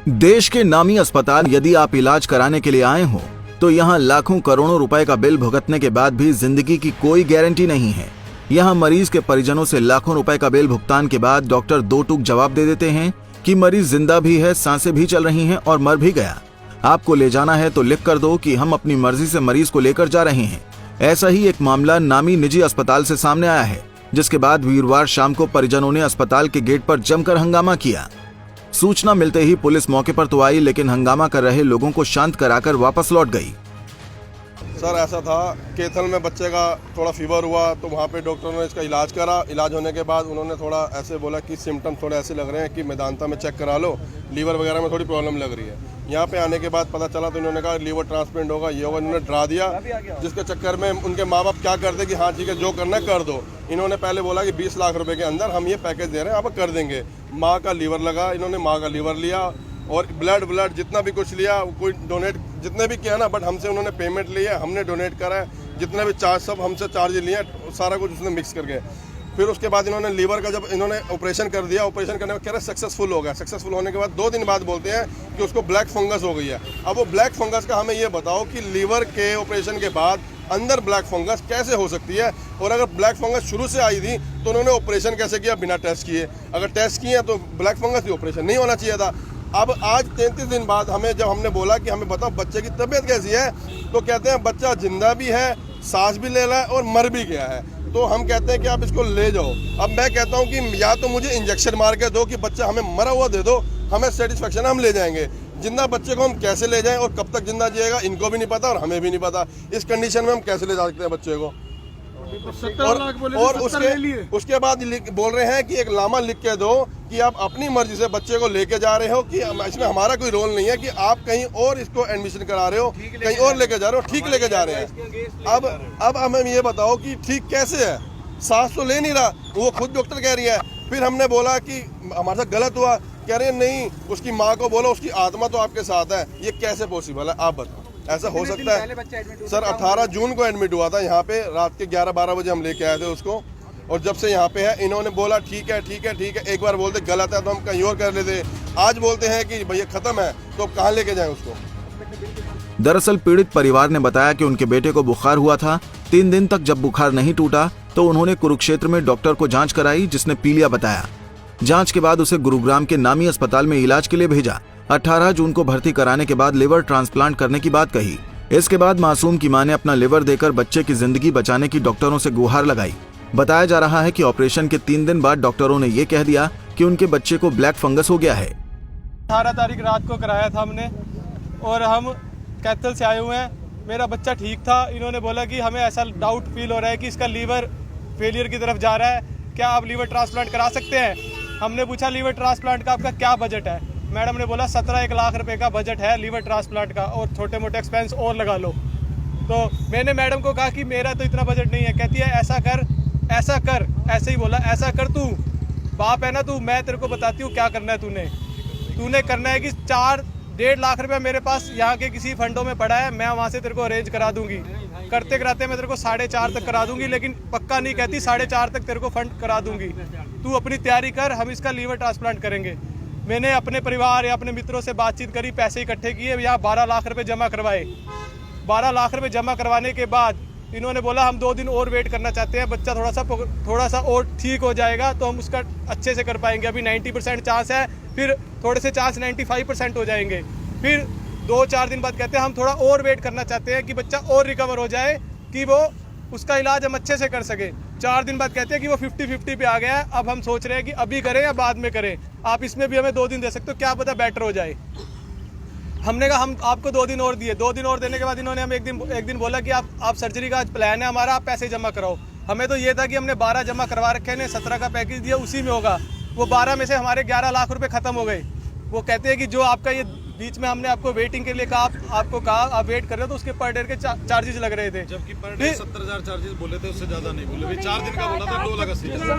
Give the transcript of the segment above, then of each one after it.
देश के नामी अस्पताल यदि आप इलाज कराने के लिए आए हो तो यहाँ लाखों करोड़ों रुपए का बिल भुगतने के बाद भी जिंदगी की कोई गारंटी नहीं है। यहाँ मरीज के परिजनों से लाखों रुपए का बिल भुगतान के बाद डॉक्टर दो टूक जवाब दे देते हैं कि मरीज जिंदा भी है, सांसें भी चल रही हैं और मर भी गया। आपको ले जाना है तो लिख कर दो कि हम अपनी मर्जी से मरीज को लेकर जा रहे हैं। ऐसा ही एक मामला नामी निजी अस्पताल से सामने आया है, जिसके बाद वीरवार शाम को परिजनों ने अस्पताल के गेट पर जमकर हंगामा किया। सूचना मिलते ही पुलिस मौके पर तो आई, लेकिन हंगामा कर रहे लोगों को शांत कराकर वापस लौट गई। सर ऐसा था, कैथल में बच्चे का थोड़ा फीवर हुआ तो वहाँ पे डॉक्टर ने इसका इलाज करा। इलाज होने के बाद उन्होंने थोड़ा ऐसे बोला कि सिम्टम थोड़े ऐसे लग रहे हैं कि मेदांता में चेक करा लो, लीवर वगैरह में थोड़ी प्रॉब्लम लग रही है। यहाँ पे आने के बाद पता चला तो इन्होंने कहा लीवर ट्रांसप्लांट होगा, ये होगा। इन्होंने डरा दिया, जिसके चक्कर में उनके माँ बाप क्या करते कि हाँ ठीक है जो करना है कर दो। इन्होंने पहले बोला कि 20 लाख रुपए के अंदर हम ये पैकेज दे रहे हैं, आप कर देंगे। माँ का लीवर लगा, इन्होंने माँ का लीवर लिया और ब्लड जितना भी कुछ लिया, कोई डोनेट जितने भी किया ना, बट हमसे उन्होंने पेमेंट लिया, हमने डोनेट करा है, जितने भी चार्ज सब हमसे चार्ज लिए, सारा कुछ उसने मिक्स करके। फिर उसके बाद इन्होंने लीवर का जब इन्होंने ऑपरेशन कर दिया, ऑपरेशन करने में कह रहे सक्सेसफुल हो गया। सक्सेसफुल होने के बाद 2 दिन बाद बोलते हैं कि उसको ब्लैक फंगस हो गई है। अब वो ब्लैक फंगस का हमें ये बताओ कि लीवर के ऑपरेशन के बाद अंदर ब्लैक फंगस कैसे हो सकती है, और अगर ब्लैक फंगस शुरू से आई थी तो उन्होंने ऑपरेशन कैसे किया बिना टेस्ट किए। अगर टेस्ट किए तो ब्लैक फंगस की ऑपरेशन नहीं होना चाहिए था। अब आज 33 दिन बाद हमें जब हमने बोला कि हमें बताओ बच्चे की तबीयत कैसी है, तो कहते हैं बच्चा जिंदा भी है, सांस भी ले रहा है और मर भी गया है। तो हम कहते हैं कि आप इसको ले जाओ। अब मैं कहता हूं कि या तो मुझे इंजेक्शन मार के दो कि बच्चा हमें मरा हुआ दे दो, हमें सेटिस्फेक्शन, हम ले जाएंगे। जिंदा बच्चे को हम कैसे ले जाएं और कब तक जिंदा जिएगा इनको भी नहीं पता और हमें भी नहीं पता। इस कंडीशन में हम कैसे ले जा सकते हैं बच्चे को। और उसके बाद बोल रहे हैं कि एक लामा लिख के दो कि आप अपनी मर्जी से बच्चे को लेके जा रहे हो, कि इसमें हमारा कोई रोल नहीं है, कि आप कहीं और इसको एडमिशन करा रहे हो, कहीं और लेके जा रहे हो, ठीक लेके जा रहे हैं। अब हमें ये बताओ कि ठीक कैसे है, सांस तो ले नहीं रहा, वो खुद डॉक्टर कह रही है। फिर हमने बोला कि हमारे साथ गलत हुआ, कह रहे हैं नहीं उसकी माँ को बोलो, उसकी आत्मा तो आपके साथ है। ये कैसे पॉसिबल है, आप बताओ, ऐसा हो सकता है? सर 18 जून को एडमिट हुआ था यहाँ पे, रात के 11-12 बजे हम लेके आए थे उसको, और जब से यहाँ पे है इन्होंने बोला ठीक है ठीक है ठीक है। एक बार बोलते गलत है तो हम कहीं और कर लेते, आज बोलते हैं कि भैया खत्म है, तो कहाँ लेके जाएं उसको। दरअसल पीड़ित परिवार ने बताया कि उनके बेटे को बुखार हुआ था। 3 दिन तक जब बुखार नहीं टूटा तो उन्होंने कुरुक्षेत्र में डॉक्टर को जांच कराई, जिसने पीलिया बताया। जांच के बाद उसे गुरुग्राम के नामी अस्पताल में इलाज के लिए भेजा। 18 जून को भर्ती कराने के बाद लिवर ट्रांसप्लांट करने की बात कही। इसके बाद मासूम की मां ने अपना लिवर देकर बच्चे की जिंदगी बचाने की डॉक्टरों से गुहार लगाई। बताया जा रहा है कि ऑपरेशन के 3 दिन बाद डॉक्टरों ने ये कह दिया कि उनके बच्चे को ब्लैक फंगस हो गया है। 18 तारीख रात को कराया था हमने, और हम कैथल से आए हुए हैं। मेरा बच्चा ठीक था। इन्होंने बोला कि हमें ऐसा डाउट फील हो रहा है कि इसका लीवर फेलियर की तरफ जा रहा है, क्या आप लीवर ट्रांसप्लांट करा सकते हैं? हमने पूछा लीवर ट्रांसप्लांट का आपका क्या बजट है? मैडम ने बोला 17-1 लाख रुपए का बजट है लीवर ट्रांसप्लांट का, और छोटे मोटे एक्सपेंस और लगा लो। तो मैंने मैडम को कहा कि मेरा तो इतना बजट नहीं है। कहती है ऐसा कर, ऐसे ही बोला, ऐसा कर, तू बाप है ना तू, मैं तेरे को बताती हूँ क्या करना है। तूने करना है कि 4-1.5 लाख रुपया मेरे पास यहाँ के किसी फंडों में पड़ा है, मैं वहाँ से तेरे को अरेंज करा दूंगी। करते कराते मैं तेरे को 4.5 तक करा दूंगी, लेकिन पक्का नहीं कहती, 4.5 तक तेरे को फंड करा दूंगी। तू अपनी तैयारी कर, हम इसका लीवर ट्रांसप्लांट करेंगे। मैंने अपने परिवार या अपने मित्रों से बातचीत करी, पैसे इकट्ठे किए, यहाँ 12 लाख रुपए जमा करवाए। 12 लाख रुपए जमा करवाने के बाद इन्होंने बोला हम 2 दिन और वेट करना चाहते हैं, बच्चा थोड़ा सा और ठीक हो जाएगा तो हम उसका अच्छे से कर पाएंगे। अभी 90% चांस है, फिर थोड़े से चांस 95% हो जाएंगे। फिर 2-4 दिन बाद कहते हैं हम थोड़ा और वेट करना चाहते हैं कि बच्चा और रिकवर हो जाए, कि वो उसका इलाज हम अच्छे से कर सके। 4 दिन बाद कहते हैं कि वो 50-50 पे आ गया है। अब हम सोच रहे हैं कि अभी करें या बाद में करें, आप इसमें भी हमें 2 दिन दे सकते हो, क्या पता बेटर हो जाए। हमने कहा हम आपको 2 दिन और दिए। 2 दिन और देने के बाद इन्होंने हम एक दिन बोला कि आप सर्जरी का प्लान है हमारा, आप पैसे जमा कराओ। हमें तो ये था कि हमने 12 जमा करवा रखे हैं, 17 का पैकेज दिया, उसी में होगा। वो 12 में से हमारे 11 लाख रुपए खत्म हो गए। वो कहते हैं कि जो आपका ये बीच में हमने आपको वेटिंग के लिए कहा, आपको कहा आप वेट कर रहे हो, तो उसके पर डे के चार्जेस लग रहे थे, जबकि पर डे 70,000 चार्जेस बोले थे, उससे ज्यादा नहीं बोले। 4 दिन का बोला था, 2 लाख 80,000।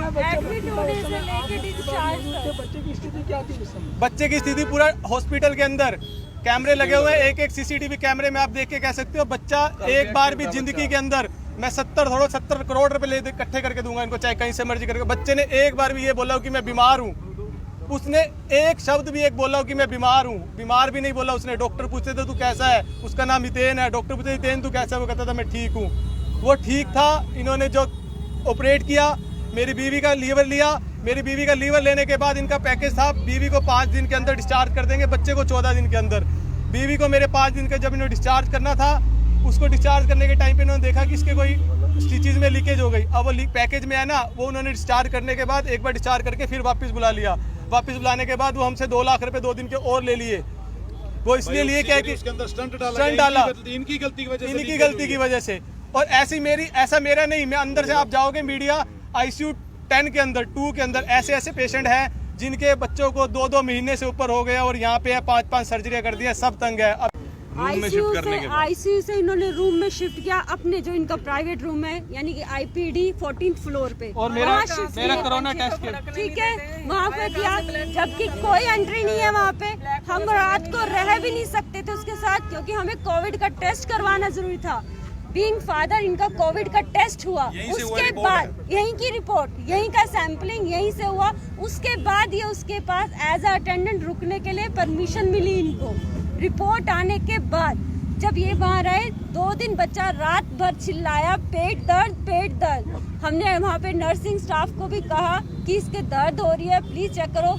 बच्चे की स्थिति पूरा हॉस्पिटल के अंदर कैमरे लगे हुए हैं, एक सीसीटीवी कैमरे में आप देख के कह सकते हो। बच्चा एक बार भी जिंदगी के अंदर, मैं 70 करोड़ रुपए इकट्ठे करके दूंगा इनको, चाहे कहीं से मर्जी करके। बच्चे ने एक बार भी ये बोला कि मैं बीमार हूँ, उसने एक शब्द भी एक बोला कि मैं बीमार हूँ, बीमार भी नहीं बोला उसने। डॉक्टर पूछते थे तू कैसा है, उसका नाम हितेन है, डॉक्टर पूछते हितेन तू कैसा है, वो कहता था मैं ठीक हूँ। वो ठीक था। इन्होंने जो ऑपरेट किया, मेरी बीवी का लीवर लिया। मेरी बीवी का लीवर लेने के बाद इनका पैकेज था बीवी को 5 दिन के अंदर डिस्चार्ज कर देंगे, बच्चे को 14 दिन के अंदर। बीवी को मेरे 5 दिन का जब इन्होंने डिस्चार्ज करना था, उसको डिस्चार्ज करने के टाइम पे इन्होंने देखा कि इसके कोई स्टिचेज में लीकेज हो गई। अब वो पैकेज में है ना, वो उन्होंने डिस्चार्ज करने के बाद एक बार डिस्चार्ज करके फिर वापस बुला लिया। वापस बुलाने के बाद वो हमसे 2 लाख रुपए 2 दिन के और ले लिए। वो इसलिए लिए क्या कि उसके अंदर स्टंट डाला इनकी गलती की वजह से। और ऐसा मेरा नहीं, मैं अंदर से आप जाओगे मीडिया, ICU 10 के अंदर 2 के अंदर ऐसे पेशेंट हैं जिनके बच्चों को 2-2 महीने से ऊपर हो गया और यहाँ पे 5-5 सर्जरी कर दी है, सब तंग है। अब ICU से इन्होंने रूम में शिफ्ट किया, अपने जो इनका प्राइवेट रूम है यानी कि IPD 14th फ्लोर पे, और मेरा कोरोना टेस्ट ठीक है वहाँ पे किया, जबकि कोई एंट्री नहीं है वहाँ पे। हम रात को रह भी नहीं सकते थे उसके साथ, क्योंकि हमें कोविड का टेस्ट करवाना जरूरी था। बीइंग फादर, इनका कोविड का टेस्ट हुआ, उसके बाद यहीं की रिपोर्ट, यहीं का सैंपलिंग यहीं से हुआ। उसके बाद ये उसके पास एज अटेंडेंट रुकने के लिए परमिशन मिली इनको। रिपोर्ट आने के बाद जब ये वहाँ रहे 2 दिन, बच्चा रात भर चिल्लाया पेट दर्द। हमने वहाँ पे नर्सिंग स्टाफ को भी कहा कि इसके दर्द हो रही है, प्लीज चेक करो।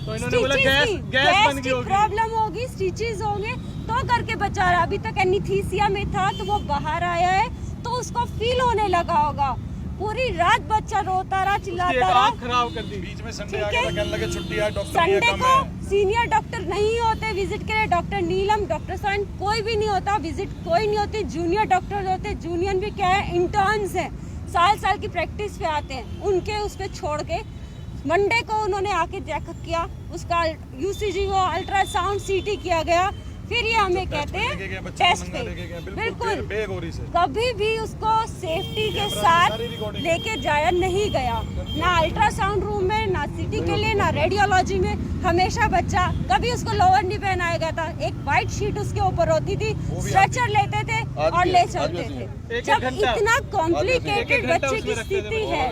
गैस की प्रॉब्लम होगी, स्टिचेस होंगे तो करके बचा रहा। अभी तक एनीस्थीसिया में था तो वो बाहर आया है तो उसको फील होने लगा होगा। पूरी रात बच्चा रोता रहा, चिल्लाता रहा। खराब कर दी। बीच में संडे आ गया, कहने लगे छुट्टी है, डॉक्टर संडे को सीनियर डॉक्टर नहीं होते विजिट के लिए, डॉक्टर नीलम, डॉक्टर साइन कोई भी नहीं होता विजिट, कोई नहीं होती। जूनियर डॉक्टर होते, जूनियर भी क्या है इंटर्न्स हैं, साल की प्रैक्टिस पे आते हैं, उनके उस पे छोड़ के मंडे को उन्होंने आके चेकअप किया, उसका UCG वो अल्ट्रासाउंड CT किया गया। फिर ये हमें कहते हैं टेस्ट पे, बिल्कुल कभी भी उसको सेफ्टी के साथ लेके जाया नहीं गया, ना अल्ट्रासाउंड रूम में, ना CT के लिए, ना रेडियोलॉजी में। हमेशा बच्चा, कभी उसको लोअर नहीं पहनाया गया था, एक व्हाइट शीट उसके ऊपर होती थी, स्ट्रेचर लेते थे और ले चलते थे। जब इतना कॉम्प्लिकेटेड बच्चे की स्थिति है,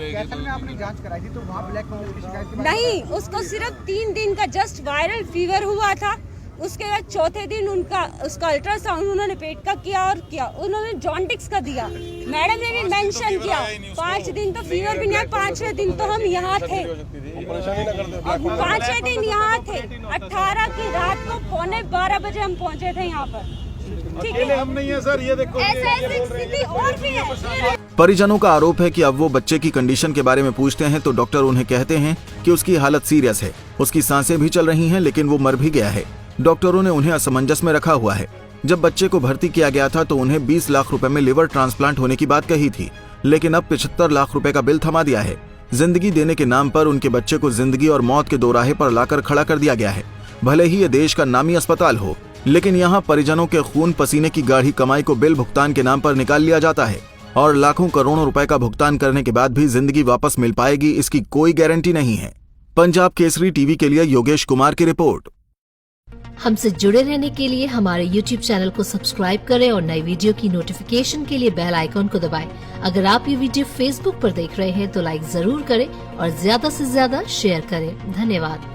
आपने जांच कराई थी तो वहाँ ब्लैक फंगस की शिकायत नहीं, उसको सिर्फ 3 दिन का जस्ट वायरल फीवर हुआ था। उसके बाद चौथे दिन उसका अल्ट्रासाउंड उन्होंने पेट का किया और उन्होंने जॉन्डिस का दिया। मैडम ने भी मेंशन किया 5 दिन तो फीवर भी नहीं है, 5वें दिन तो हम यहाँ थे, 5वें दिन यहाँ थे। 18 की रात को 11:15 बजे हम पहुँचे थे यहाँ पर, ठीक है। हम नहीं है सर, ये देखो ऐसी स्थिति और भी है। परिजनों का आरोप है कि अब वो बच्चे की कंडीशन के बारे में पूछते हैं तो डॉक्टर उन्हें कहते हैं कि उसकी हालत सीरियस है, उसकी सांसें भी चल रही हैं लेकिन वो मर भी गया है। डॉक्टरों ने उन्हें असमंजस में रखा हुआ है। जब बच्चे को भर्ती किया गया था तो उन्हें 20 लाख रुपए में लिवर ट्रांसप्लांट होने की बात कही थी, लेकिन अब 75 लाख रुपए का बिल थमा दिया है। जिंदगी देने के नाम पर उनके बच्चे को जिंदगी और मौत के दोराहे पर लाकर खड़ा कर दिया गया है। भले ही ये देश का नामी अस्पताल हो, लेकिन यहाँ परिजनों के खून पसीने की गाढ़ी कमाई को बिल भुगतान के नाम पर निकाल लिया जाता है और लाखों करोड़ों रुपए का भुगतान करने के बाद भी जिंदगी वापस मिल पाएगी, इसकी कोई गारंटी नहीं है। पंजाब केसरी टीवी के लिए योगेश कुमार की रिपोर्ट। हमसे जुड़े रहने के लिए हमारे YouTube चैनल को सब्सक्राइब करें और नई वीडियो की नोटिफिकेशन के लिए बेल आइकॉन को दबाएं। अगर आप ये वीडियो Facebook पर देख रहे हैं तो लाइक जरूर करें और ज्यादा से ज्यादा शेयर करें। धन्यवाद।